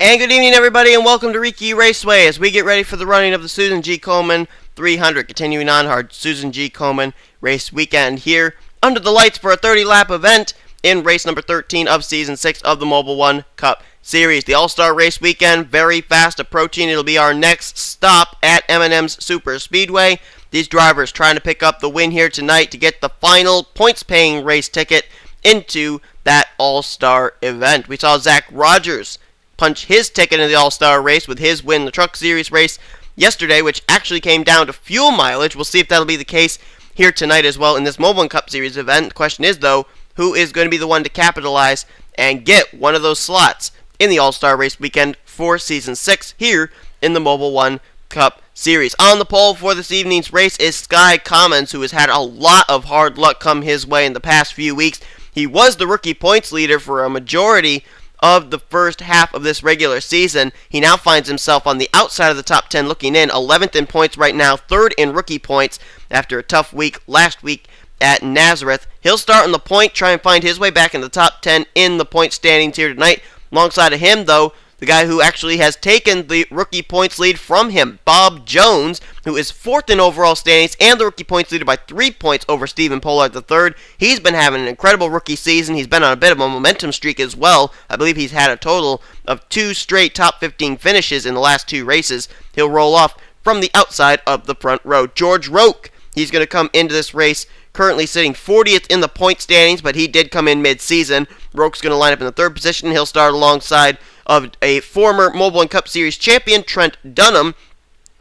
And good evening, everybody, and welcome to Riki Raceway as we get ready for the running of the Susan G. Komen 300. Continuing on our Susan G. Komen race weekend here under the lights for a 30-lap event in race number 13 of Season 6 of the Mobil1 Cup Series. The All-Star Race weekend very fast approaching. It'll be our next stop at M&M's Super Speedway. These drivers trying to pick up the win here tonight to get the final points-paying race ticket into that All-Star event. We saw Zach Rogers punch his ticket in the All-Star race with his win in the Truck Series race yesterday, which actually came down to fuel mileage. We'll see if that'll be the case here tonight as well in this Mobil1 Cup Series event. The question is, though, who is going to be the one to capitalize and get one of those slots in the All-Star race weekend for Season 6 here in the Mobil1 Cup Series. On the pole for this evening's race is Sky Commons, who has had a lot of hard luck come his way in the past few weeks. He was the rookie points leader for a majority of the first half of this regular season. He now finds himself on the outside of the top 10 looking in, 11th in points right now, 3rd in rookie points after a tough week last week at Nazareth. He'll start on the point, try and find his way back in the top 10 in the point standings here tonight. Alongside of him, though, the guy who actually has taken the rookie points lead from him, Bob Jones, who is 4th in overall standings and the rookie points leader by 3 points over Stephen Pollard III. He's been having an incredible rookie season. He's been on a bit of a momentum streak as well. I believe he's had a total of 2 straight top 15 finishes in the last 2 races. He'll roll off from the outside of the front row. George Roque, he's going to come into this race currently sitting 40th in the point standings, but he did come in mid-season. Roque's going to line up in the 3rd position. He'll start alongside of a former Mobil1 Cup Series champion, Trent Dunham,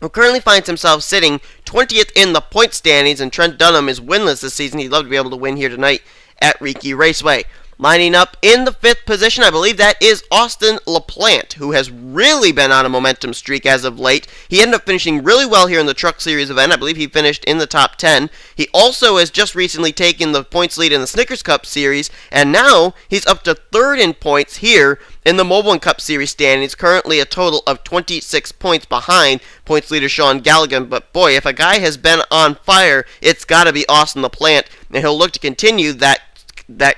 who currently finds himself sitting 20th in the point standings, and Trent Dunham is winless this season. He'd love to be able to win here tonight at Riki Raceway. Lining up in the 5th position, I believe that is Austin LaPlante, who has really been on a momentum streak as of late. He ended up finishing really well here in the Truck Series event. I believe he finished in the top 10. He also has just recently taken the points lead in the Snickers Cup Series, and now he's up to 3rd in points here in the Mobil1 Cup Series standings, currently a total of 26 points behind points leader Sean Galligan. But boy, if a guy has been on fire, it's got to be Austin LaPlante, and he'll look to continue that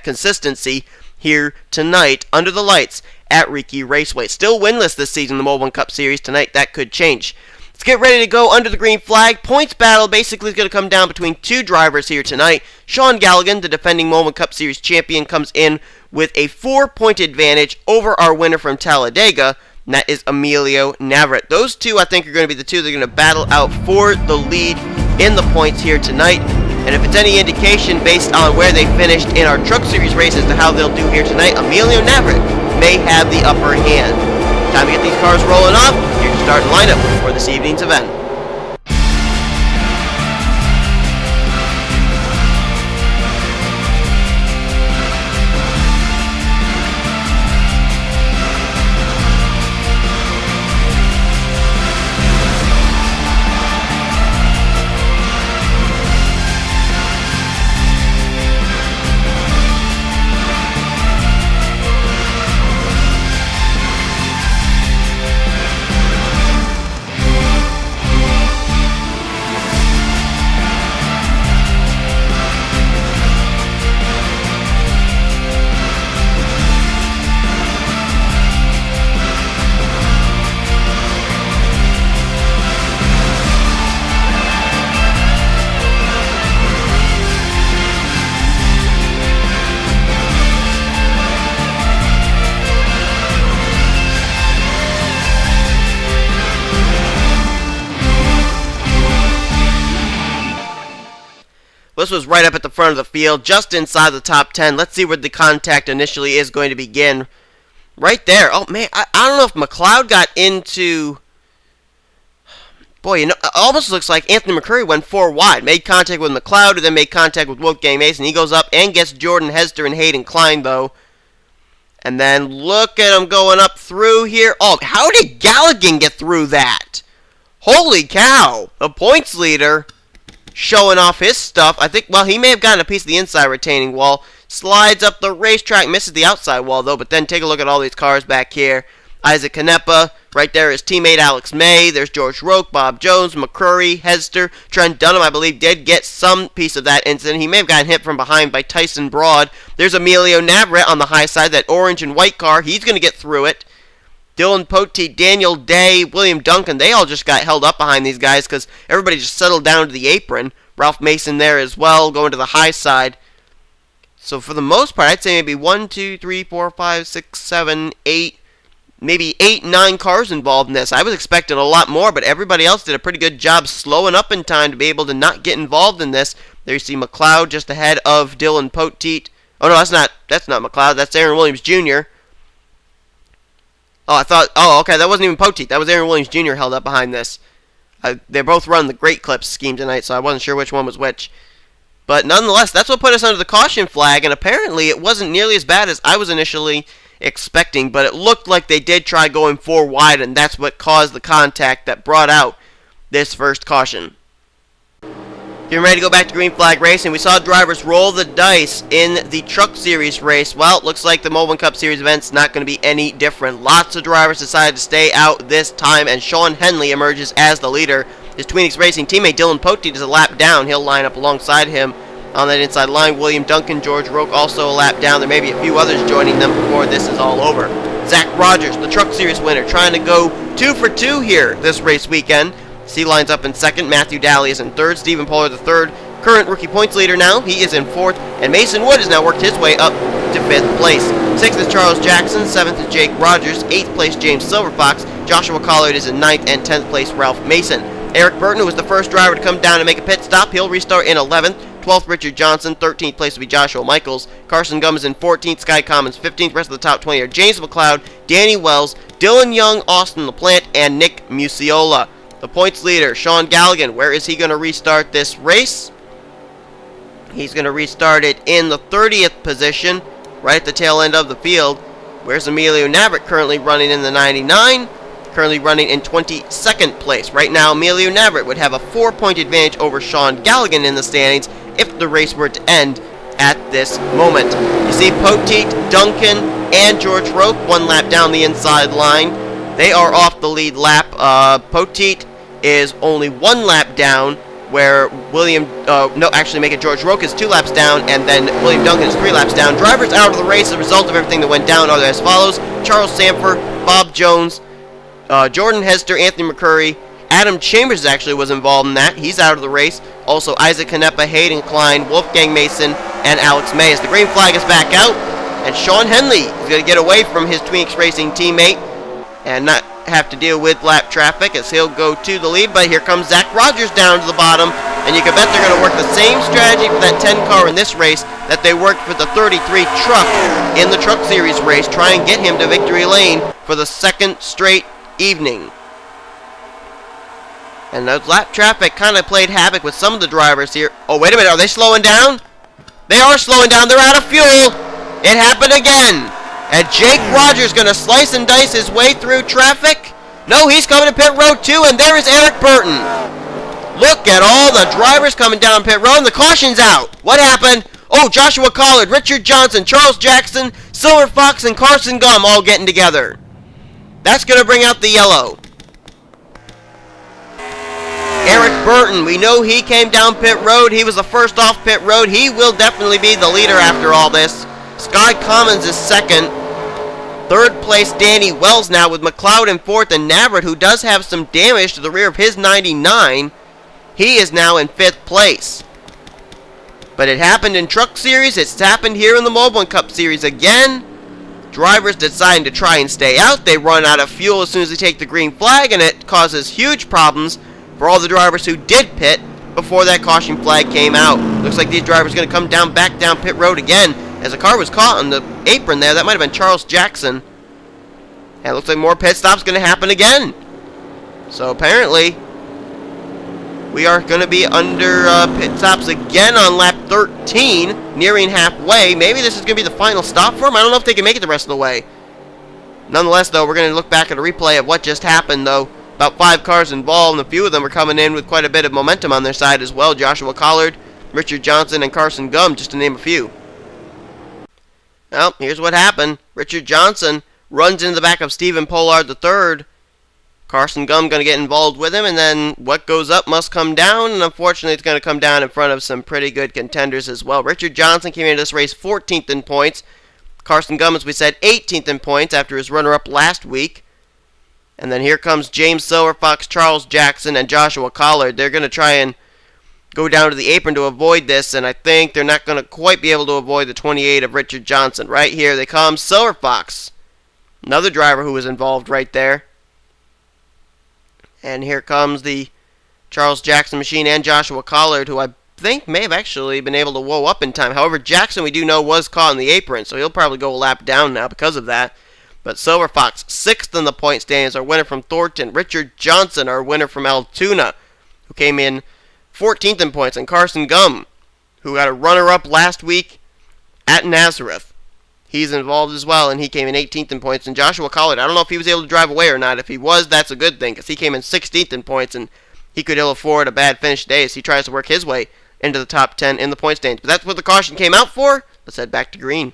consistency here tonight under the lights at Riki Raceway. Still winless this season in the Mobil1 Cup Series tonight. That could change. Let's get ready to go under the green flag. Points battle basically is going to come down between 2 drivers here tonight. Sean Galligan, the defending Mobil1 Cup Series champion, comes in with a 4-point advantage over our winner from Talladega, and that is Emilio Navarrete. Those two, I think, are going to be the two that are going to battle out for the lead in the points here tonight. And if it's any indication based on where they finished in our Truck Series race as to how they'll do here tonight, Emilio Navarrete may have the upper hand. Time to get these cars rolling off. Here's your starting lineup for this evening's event. This was right up at the front of the field, just inside the top 10. Let's see where the contact initially is going to begin. Right there. Oh, man, I don't know if McLeod got into... Boy, you know, it almost looks like Anthony McCurry went 4 wide. Made contact with McLeod, and then made contact with Wolfgang Mason. He goes up and gets Jordan Hester and Hayden Klein, though. And then look at him going up through here. Oh, how did Galligan get through that? Holy cow. The points leader showing off his stuff. I think, well, he may have gotten a piece of the inside retaining wall. Slides up the racetrack, misses the outside wall, though. But then take a look at all these cars back here. Isaac Canepa, right there, his teammate Alex May. There's George Roque, Bob Jones, McCurry, Hester. Trent Dunham, I believe, did get some piece of that incident. He may have gotten hit from behind by Tyson Broad. There's Emilio Navarrete on the high side, that orange and white car. He's going to get through it. Dylan Poteet, Daniel Day, William Duncan, they all just got held up behind these guys because everybody just settled down to the apron. Ralph Mason there as well, going to the high side. So for the most part, I'd say maybe 1, 2, 3, 4, 5, 6, 7, 8, maybe 8, 9 cars involved in this. I was expecting a lot more, but everybody else did a pretty good job slowing up in time to be able to not get involved in this. There you see McLeod just ahead of Dylan Poteet. Oh no, that's not McLeod, that's Aaron Williams Jr. Okay, that wasn't even Poteet. That was Aaron Williams Jr. held up behind this. They both run the Great Clips scheme tonight, so I wasn't sure which one was which. But nonetheless, that's what put us under the caution flag, and apparently it wasn't nearly as bad as I was initially expecting, but it looked like they did try going 4 wide, and that's what caused the contact that brought out this first caution. Getting ready to go back to green flag racing. We saw drivers roll the dice in the Truck Series race. Well, it looks like the Mobil1 Cup Series event's not going to be any different. Lots of drivers decided to stay out this time, and Sean Henley emerges as the leader. His Tweenix Racing teammate Dylan Poteet is a lap down. He'll line up alongside him on that inside line. William Duncan, George Roque also a lap down. There may be a few others joining them before this is all over. Zach Rogers, the Truck Series winner, trying to go 2 for 2 here this race weekend. He lines up in second. Matthew Daly is in third. Stephen Pollard the third. Current rookie points leader now. He is in fourth. And Mason Wood has now worked his way up to 5th place. 6th is Charles Jackson. 7th is Jake Rogers. 8th place James Silverfox. Joshua Collard is in 9th. And 10th place Ralph Mason. Eric Burton, who was the first driver to come down and make a pit stop, he'll restart in 11th. 12th, Richard Johnson. 13th place will be Joshua Michaels. Carson Gum is in 14th. Sky Commons 15th. Rest of the top 20 are James McLeod, Danny Wells, Dylan Young, Austin LaPlante, and Nick Muciola. The points leader, Sean Galligan, where is he going to restart this race? He's going to restart it in the 30th position, right at the tail end of the field. Where's Emilio Navrat, currently running in the 99, currently running in 22nd place. Right now, Emilio Navrat would have a 4-point advantage over Sean Galligan in the standings if the race were to end at this moment. You see Poteet, Duncan, and George Roque 1 lap down the inside line. They are off the lead lap. Poteet is only 1 lap down, where George Roque is 2 laps down, and then William Duncan is 3 laps down. Drivers out of the race as a result of everything that went down are as follows: Charles Sanford, Bob Jones, Jordan Hester, Anthony McCurry, Adam Chambers actually was involved in that. He's out of the race. Also Isaac Canepa, Hayden Klein, Wolfgang Mason, and Alex May. As the green flag is back out, and Sean Henley is going to get away from his Tweenix Racing teammate and not have to deal with lap traffic as he'll go to the lead. But here comes Zach Rogers down to the bottom, and you can bet they're going to work the same strategy for that 10 car in this race that they worked for the 33 truck in the Truck Series race. Try and get him to victory lane for the 2nd straight evening. And those lap traffic kind of played havoc with some of the drivers here. Oh, wait a minute, are they slowing down? They are slowing down, they're out of fuel. It happened again. And Jake Rogers going to slice and dice his way through traffic. No, he's coming to pit road too, and there is Eric Burton. Look at all the drivers coming down pit road, and the caution's out. What happened? Oh, Joshua Collard, Richard Johnson, Charles Jackson, Silver Fox, and Carson Gum all getting together. That's going to bring out the yellow. Eric Burton, we know he came down pit road. He was the first off pit road. He will definitely be the leader after all this. Sky Commons is 2nd. 3rd place, Danny Wells now with McLeod in 4th, and Navrat, who does have some damage to the rear of his 99, he is now in 5th place. But it happened in Truck Series. It's happened here in the Mobil1 Cup Series again. Drivers deciding to try and stay out. They run out of fuel as soon as they take the green flag, and it causes huge problems for all the drivers who did pit before that caution flag came out. Looks like these drivers are going to come back down pit road again, as a car was caught on the apron there. That might have been Charles Jackson. And it looks like more pit stops going to happen again. So apparently, we are going to be under pit stops again on lap 13, nearing halfway. Maybe this is going to be the final stop for them. I don't know if they can make it the rest of the way. Nonetheless, though, we're going to look back at a replay of what just happened, though. About 5 cars involved, and a few of them are coming in with quite a bit of momentum on their side as well. Joshua Collard, Richard Johnson, and Carson Gum, just to name a few. Well, here's what happened. Richard Johnson runs into the back of Stephen Pollard III. Carson Gum going to get involved with him, and then what goes up must come down, and unfortunately it's going to come down in front of some pretty good contenders as well. Richard Johnson came into this race 14th in points. Carson Gum, as we said, 18th in points after his runner-up last week. And then here comes James Silverfox, Charles Jackson, and Joshua Collard. They're going to try and go down to the apron to avoid this, and I think they're not going to quite be able to avoid the 28 of Richard Johnson. Right here, they come Silverfox. Another driver who was involved right there. And here comes the Charles Jackson machine and Joshua Collard, who I think may have actually been able to whoa up in time. However, Jackson, we do know, was caught in the apron, so he'll probably go a lap down now because of that. But Silverfox, 6th in the point standings, our winner from Thornton. Richard Johnson, our winner from Altoona, who came in 14th in points. And Carson Gum, who got a runner-up last week at Nazareth. He's involved as well, and he came in 18th in points. And Joshua Collard, I don't know if he was able to drive away or not. If he was, that's a good thing, because he came in 16th in points, and he could ill afford a bad finish today as he tries to work his way into the top 10 in the point standings. But that's what the caution came out for. Let's head back to green.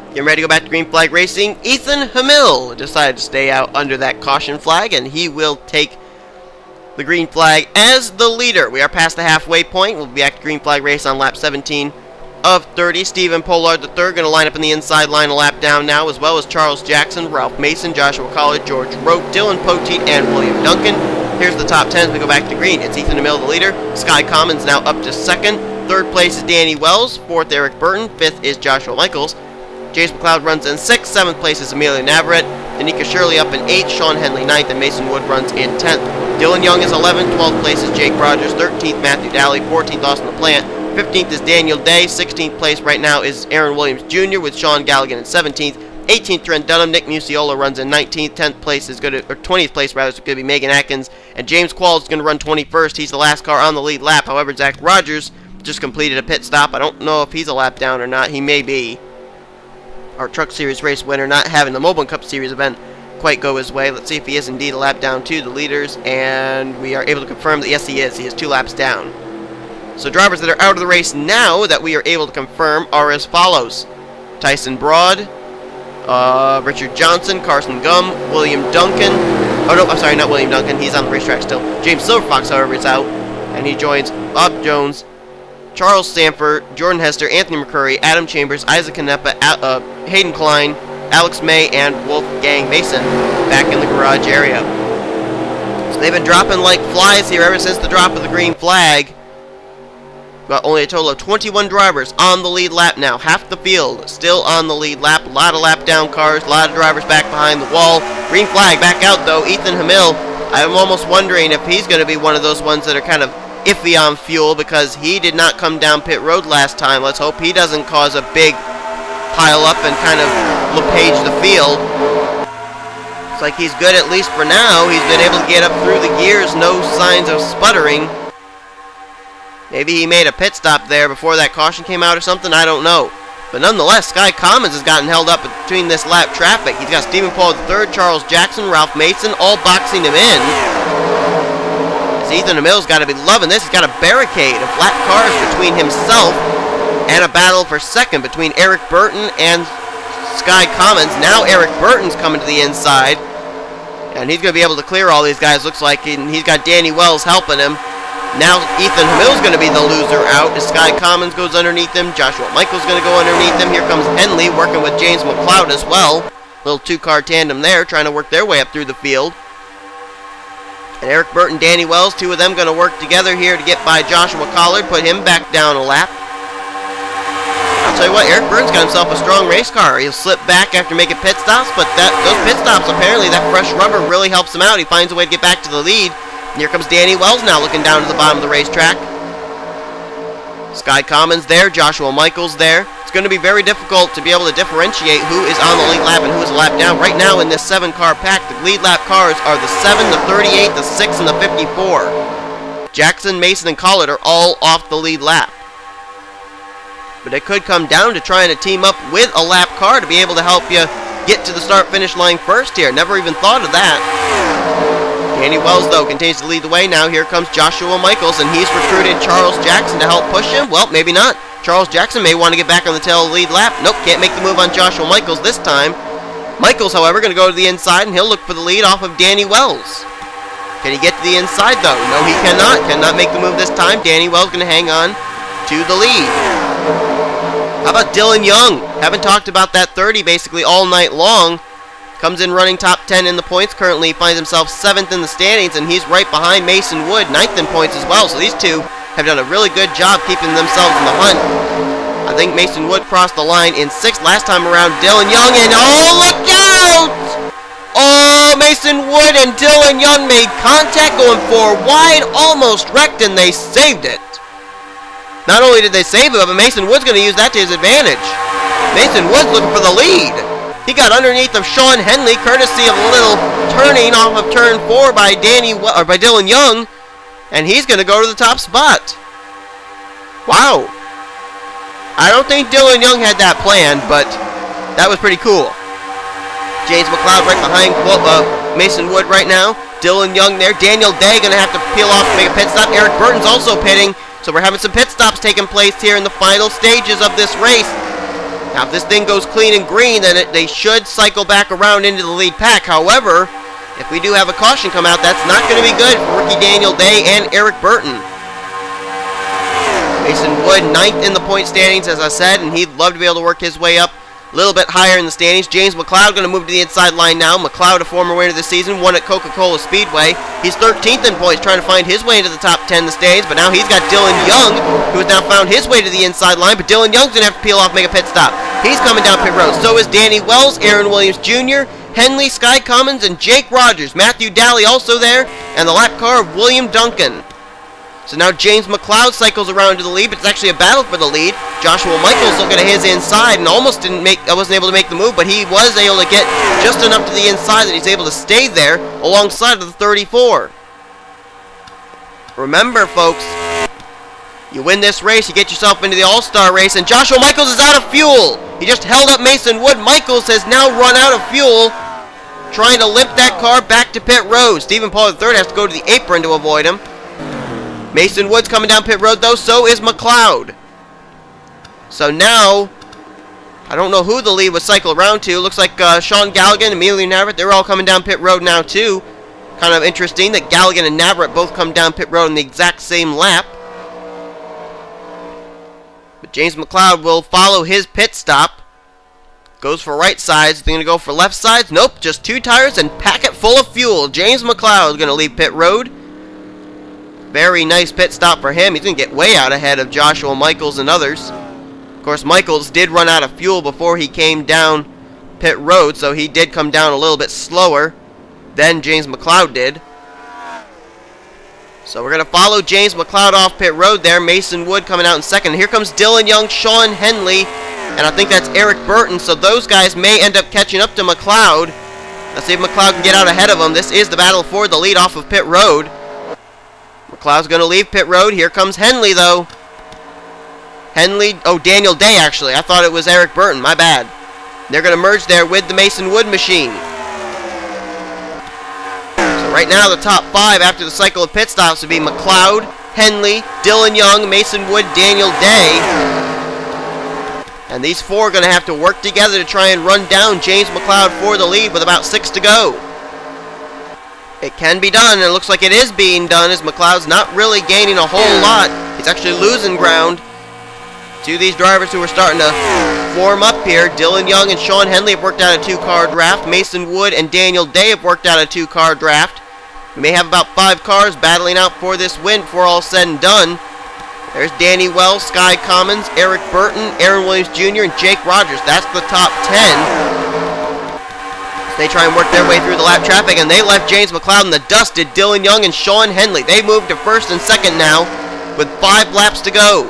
Getting ready to go back to green flag racing. Ethan Hamil decided to stay out under that caution flag, and he will take the green flag as the leader. We are past the halfway point. We'll be back to green flag race on lap 17 of 30. Stephen Pollard III going to line up in the inside line a lap down now, as well as Charles Jackson, Ralph Mason, Joshua Collard, George Rote, Dylan Poteet, and William Duncan. Here's the top 10 as we go back to green. It's Ethan Hamil, the leader. Sky Commons now up to 2nd. 3rd place is Danny Wells. 4th, Eric Burton. 5th is Joshua Michaels. James McLeod runs in 6th. 7th place is Amelia Navarrete. Danica Shirley up in 8th. Sean Henley 9th. And Mason Wood runs in 10th. Dylan Young is 11th. 12th place is Jake Rogers. 13th, Matthew Daly. 14th, Austin LaPlante. 15th is Daniel Day. 16th place right now is Aaron Williams Jr. with Sean Galligan in 17th. 18th, Trent Dunham. Nick Muciola runs in 19th. 10th place is going to, or 20th place rather, is going to be Megan Atkins. And James Qualls is going to run 21st. He's the last car on the lead lap. However, Zach Rogers just completed a pit stop. I don't know if he's a lap down or not. He may be. Our Truck Series race winner, not having the Mobil1 Cup Series event quite go his way. Let's see if he is indeed a lap down to the leaders. And we are able to confirm that yes, he is. He is 2 laps down. So drivers that are out of the race now that we are able to confirm are as follows: Tyson Broad, Richard Johnson, Carson Gum, William Duncan. Oh no, I'm sorry, not William Duncan. He's on the racetrack still. James Silverfox, however, is out, and he joins Bob Jones, Charles Sanford, Jordan Hester, Anthony McCurry, Adam Chambers, Isaac Canepa, Hayden Klein, Alex May, and Wolfgang Mason back in the garage area. So they've been dropping like flies here ever since the drop of the green flag. Got only a total of 21 drivers on the lead lap now. Half the field still on the lead lap. A lot of lap down cars, a lot of drivers back behind the wall. Green flag back out though. Ethan Hamil, I'm almost wondering if he's going to be one of those ones that are kind of iffy on fuel, because he did not come down pit road last time. Let's hope he doesn't cause a big pile up and kind of LePage the field. Looks like he's good at least for now. He's been able to get up through the gears, no signs of sputtering. Maybe he made a pit stop there before that caution came out or something, I don't know. But nonetheless, Sky Commons has gotten held up between this lap traffic. He's got Stephen Paul III, Charles Jackson, Ralph Mason, all boxing him in. As Ethan Hamil's got to be loving this. He's got a barricade of flat cars between himself and a battle for 2nd between Eric Burton and Sky Commons. Now Eric Burton's coming to the inside, and he's going to be able to clear all these guys, looks like, and he's got Danny Wells helping him. Now Ethan Hamil's going to be the loser out as Sky Commons goes underneath him. Joshua Michael's going to go underneath him. Here comes Henley working with James McLeod as well. Little 2-car tandem there, trying to work their way up through the field. And Eric Burton, Danny Wells, 2 of them going to work together here to get by Joshua Collard, put him back down a lap. I'll tell you what, Eric Burton's got himself a strong race car. He'll slip back after making pit stops, but those pit stops, apparently that fresh rubber really helps him out. He finds a way to get back to the lead. And here comes Danny Wells now looking down to the bottom of the racetrack. Sky Commons there, Joshua Michaels there. It's going to be very difficult to be able to differentiate who is on the lead lap and who is a lap down. Right now in this 7-car pack, the lead lap cars are the 7, the 38, the 6, and the 54. Jackson, Mason, and Collard are all off the lead lap. But it could come down to trying to team up with a lap car to be able to help you get to the start-finish line first here. Never even thought of that. Danny Wells, though, continues to lead the way. Now here comes Joshua Michaels, and he's recruited Charles Jackson to help push him. Well, maybe not. Charles Jackson may want to get back on the tail of the lead lap. Nope, can't make the move on Joshua Michaels this time. Michaels, however, going to go to the inside, and he'll look for the lead off of Danny Wells. Can he get to the inside, though? No, he cannot. Cannot make the move this time. Danny Wells going to hang on to the lead. How about Dylan Young? Haven't talked about that 30 basically all night long. Comes in running top 10 in the points. Currently finds himself 7th in the standings, and he's right behind Mason Wood, 9th in points as well. So these two have done a really good job keeping themselves in the hunt. I think Mason Wood crossed the line in 6th last time around. Dylan Young, and oh, look out! Oh, Mason Wood and Dylan Young made contact going for wide, almost wrecked, and they saved it. Not only did they save it, but Mason Wood's going to use that to his advantage. Mason Wood's looking for the lead. He got underneath of Sean Henley, courtesy of a little turning off of turn 4 by Dylan Young, and he's going to go to the top spot. Wow. I don't think Dylan Young had that planned, but that was pretty cool. James McLeod right behind Mason Wood right now. Dylan Young there. Daniel Day going to have to peel off to make a pit stop. Eric Burton's also pitting, so we're having some pit stops taking place here in the final stages of this race. Now, if this thing goes clean and green, then they should cycle back around into the lead pack. However, if we do have a caution come out, that's not going to be good for Rookie Daniel Day and Eric Burton. Mason Wood, 9th in the point standings, as I said, and he'd love to be able to work his way up a little bit higher in the standings. James McLeod going to move to the inside line now. McLeod, a former winner this season, won at Coca-Cola Speedway. He's 13th in points, trying to find his way into the top 10 in the standings, but now he's got Dylan Young, who has now found his way to the inside line, but Dylan Young's going to have to peel off, make a pit stop. He's coming down pit road. So is Danny Wells, Aaron Williams Jr., Henley, Sky Commons, and Jake Rogers. Matthew Daly also there, and the lap car of William Duncan. So now James McLeod cycles around to the lead, but it's actually a battle for the lead. Joshua Michaels looking at his inside and almost wasn't able to make the move, but he was able to get just enough to the inside that he's able to stay there alongside of the 34. Remember, folks, you win this race, you get yourself into the All-Star race, and Joshua Michaels is out of fuel. He just held up Mason Wood. Michaels has now run out of fuel, trying to limp that car back to pit road. Stephen Paul III has to go to the apron to avoid him. Mason Wood's coming down pit road, though. So is McLeod. So now, I don't know who the lead would cycle around to. Looks like Sean Galligan, Emilio Navarrete, they're all coming down pit road now, too. Kind of interesting that Galligan and Navarrete both come down pit road in the exact same lap. But James McLeod will follow his pit stop. Goes for right sides. They're going to go for left sides. Nope, just 2 tires and pack it full of fuel. James McLeod is going to leave pit road. Very nice pit stop for him. He's going to get way out ahead of Joshua Michaels and others. Of course, Michaels did run out of fuel before he came down pit road, so he did come down a little bit slower than James McLeod did. So we're going to follow James McLeod off pit road there. Mason Wood coming out in second. Here comes Dylan Young, Sean Henley, and I think that's Eric Burton. So those guys may end up catching up to McLeod. Let's see if McLeod can get out ahead of him. This is the battle for the lead off of pit road. McLeod's going to leave pit road. Here comes Henley, though. Henley, Daniel Day, actually. I thought it was Eric Burton. My bad. They're going to merge there with the Mason Wood machine. So right now, the top 5 after the cycle of pit stops would be McLeod, Henley, Dylan Young, Mason Wood, Daniel Day. And these 4 are going to have to work together to try and run down James McLeod for the lead with about 6 to go. It can be done, and it looks like it is being done, as McLeod's not really gaining a whole lot. He's actually losing ground to these drivers who are starting to form up here. Dylan Young and Sean Henley have worked out a 2-car draft. Mason Wood and Daniel Day have worked out a 2-car draft. We may have about 5 cars battling out for this win before all said and done. There's Danny Wells, Sky Commons, Eric Burton, Aaron Williams Jr., and Jake Rogers. That's the top 10. They try and work their way through the lap traffic, and they left James McLeod in the dust. Did Dylan Young and Sean Henley. They moved to first and second now with 5 laps to go.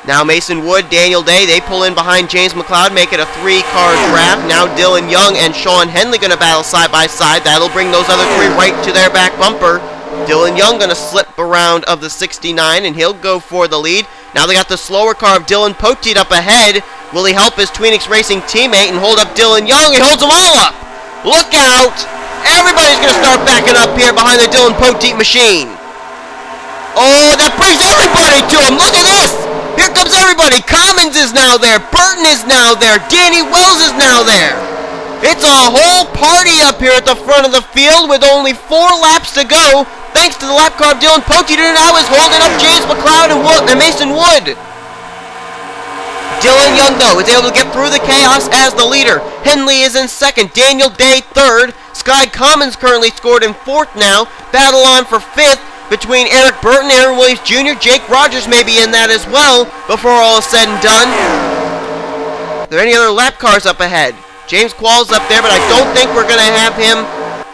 Now Mason Wood, Daniel Day, they pull in behind James McLeod, make it a 3-car draft. Now Dylan Young and Sean Henley going to battle side by side. That'll bring those other 3 right to their back bumper. Dylan Young going to slip around of the 69, and he'll go for the lead. Now they got the slower car of Dylan Poteet up ahead. Will he help his Tweenix Racing teammate and hold up Dylan Young? He holds them all up. Look out. Everybody's going to start backing up here behind the Dylan Poteet machine. Oh, that brings everybody to him. Look at this. Here comes everybody. Commons is now there. Burton is now there. Danny Wells is now there. It's a whole party up here at the front of the field with only 4 laps to go. Thanks to the lap car of Dylan Poteet, and now is holding up James McLeod and Mason Wood. Dylan Young, though, is able to get through the chaos as the leader. Henley is in second. Daniel Day third. Sky Commons currently scored in fourth now. Battle on for fifth between Eric Burton, Aaron Williams Jr., Jake Rogers may be in that as well before all is said and done. Are there any other lap cars up ahead? James Quall's up there, but I don't think we're going to have him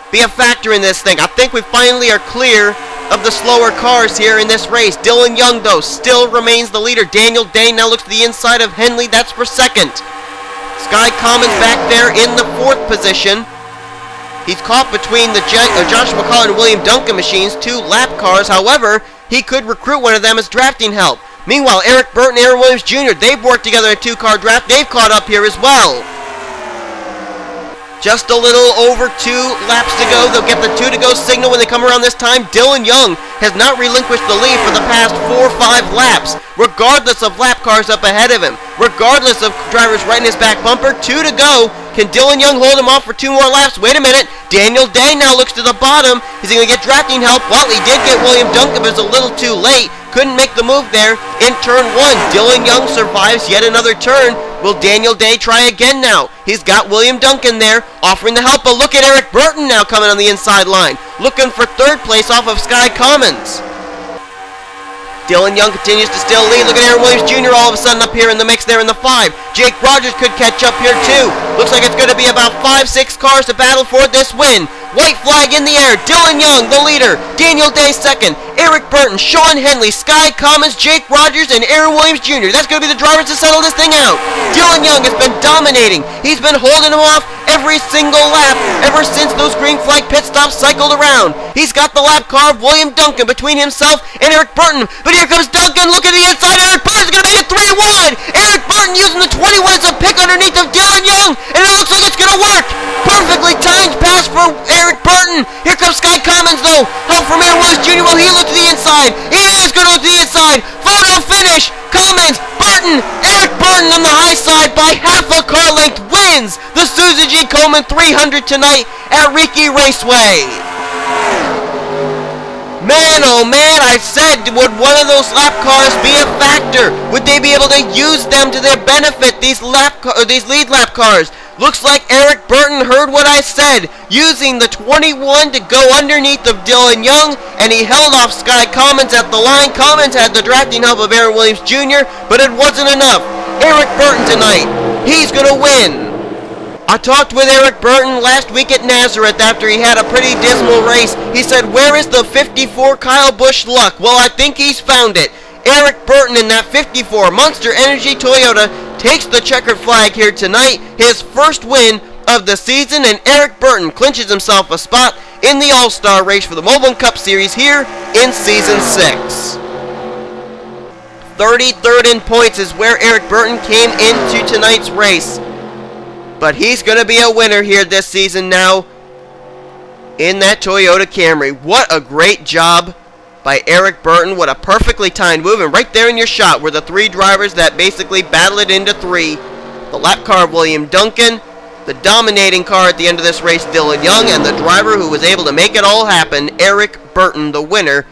be a factor in this thing. I think we finally are clear of the slower cars here in this race. Dylan Young, though, still remains the leader. Daniel Day now looks to the inside of Henley. That's for second. Sky Commons back there in the fourth position. He's caught between the Josh McCall and William Duncan machines, two lap cars. However, he could recruit one of them as drafting help. Meanwhile, Eric Burton and Aaron Williams Jr., they've worked together in a two-car draft. They've caught up here as well. Just a little over 2 laps to go. They'll get the 2-to-go signal when they come around this time. Dylan Young has not relinquished the lead for the past 4 or 5 laps, regardless of lap cars up ahead of him, regardless of drivers right in his back bumper. 2 to go. Can Dylan Young hold him off for 2 more laps? Wait a minute. Daniel Day now looks to the bottom. Is he going to get drafting help? Well, he did get William Duncan, but it's a little too late. Couldn't make the move there in turn 1. Dylan Young survives yet another turn. Will Daniel Day try again now? He's got William Duncan there, offering the help, but look at Eric Burton now coming on the inside line, looking for third place off of Sky Commons. Dylan Young continues to still lead. Look at Aaron Williams Jr. all of a sudden up here in the mix there in the 5. Jake Rogers could catch up here too. Looks like it's going to be about 5-6 cars to battle for this win. White flag in the air. Dylan Young, the leader. Daniel Day second. Eric Burton, Sean Henley, Sky Commons, Jake Rogers, and Aaron Williams Jr. That's going to be the drivers to settle this thing out. Dylan Young has been dominating. He's been holding him off every single lap ever since those green flag pit stops cycled around. He's got the lap car of William Duncan between himself and Eric Burton. But here comes Duncan. Look at the inside. Eric Burton's going to make it 3 wide. Eric Burton using the 21 as a pick underneath of Dylan Young. And it looks like it's going to work. Perfectly timed pass for Eric Burton. Here comes Sky Commons, though. Help from Aaron Williams Jr. Will he look to the inside? He is going to look to the inside. Photo finish. Commons, Burton, Eric Burton on the high side by half a car length wins the Susan G. Komen 300 tonight at Riki Raceway. Man, oh man, I said, would one of those lap cars be a factor? Would they be able to use them to their benefit, these lead lap cars? Looks like Eric Burton heard what I said, using the 21 to go underneath of Dylan Young, and he held off Sky Commons at the line. Commons had the drafting help of Aaron Williams Jr., but it wasn't enough. Eric Burton tonight, he's going to win. I talked with Eric Burton last week at Nazareth after he had a pretty dismal race. He said, where is the 54 Kyle Busch luck? Well, I think he's found it. Eric Burton in that 54 Monster Energy Toyota takes the checkered flag here tonight, his first win of the season, and Eric Burton clinches himself a spot in the All-Star race for the Mobil1 Cup Series here in Season 6. 33rd in points is where Eric Burton came into tonight's race, but he's going to be a winner here this season now in that Toyota Camry. What a great job by Eric Burton. What a perfectly timed move, and right there in your shot were the 3 drivers that basically battled it into 3. The lap car of William Duncan, the dominating car at the end of this race, Dylan Young, and the driver who was able to make it all happen, Eric Burton, the winner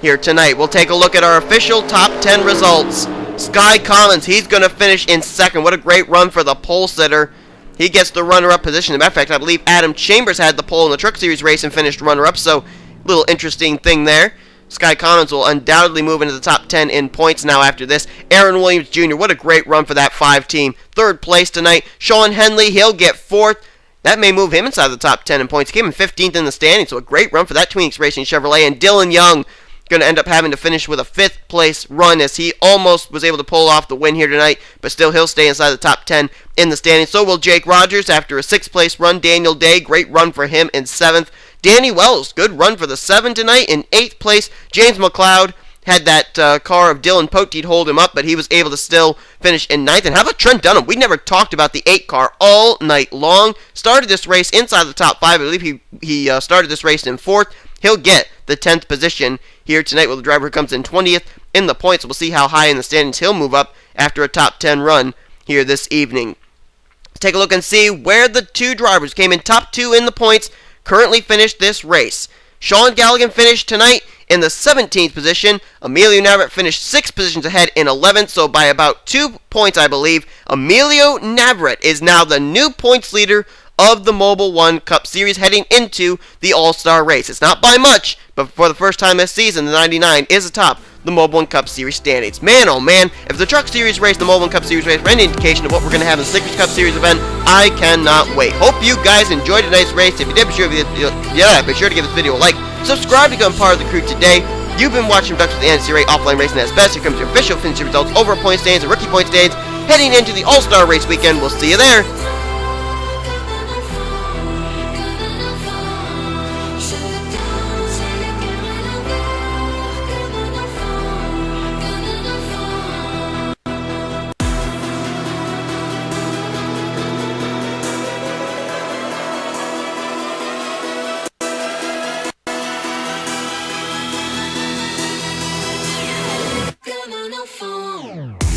here tonight. We'll take a look at our official top 10 results. Sky Commons, he's going to finish in second. What a great run for the pole sitter. He gets the runner-up position. As a matter of fact, I believe Adam Chambers had the pole in the Truck Series race and finished runner-up, so little interesting thing there. Sky Commons will undoubtedly move into the top 10 in points now after this. Aaron Williams Jr., what a great run for that 5 team. Third place tonight. Sean Henley, he'll get 4th. That may move him inside the top 10 in points. He came in 15th in the standings, so a great run for that Twinks Racing Chevrolet. And Dylan Young going to end up having to finish with a 5th place run as he almost was able to pull off the win here tonight, but still he'll stay inside the top 10 in the standings. So will Jake Rogers after a 6th place run. Daniel Day, great run for him in 7th. Danny Wells, good run for the 7 tonight in 8th place. James McLeod had that car of Dylan Poteet hold him up, but he was able to still finish in 9th. And how about Trent Dunham? We never talked about the 8 car all night long. Started this race inside the top 5. I believe he started this race in 4th. He'll get the 10th position here tonight with the driver who comes in 20th in the points. We'll see how high in the standings he'll move up after a top 10 run here this evening. Let's take a look and see where the 2 drivers came in top 2 in the points currently finished this race. Sean Galligan finished tonight In the 17th position, Emilio Navarrete finished 6 positions ahead in 11th, so by about 2 points, I believe. Emilio Navarrete is now the new points leader of the Mobil1 Cup Series heading into the All-Star race. It's not by much, but for the first time this season, the 99 is atop the Mobil1 Cup Series standings. Man, oh man, if the Truck Series race, the Mobil1 Cup Series race, for any indication of what we're going to have in the Snickers Cup Series event, I cannot wait. Hope you guys enjoyed tonight's race. If you did, be sure to give this video a like. Subscribe to become part of the crew today. You've been watching Productions of the NNSCRA Offline Racing at its best. Here comes your official finishing results over point standings and rookie point standings heading into the All-Star race weekend. We'll see you there. Come on, phone.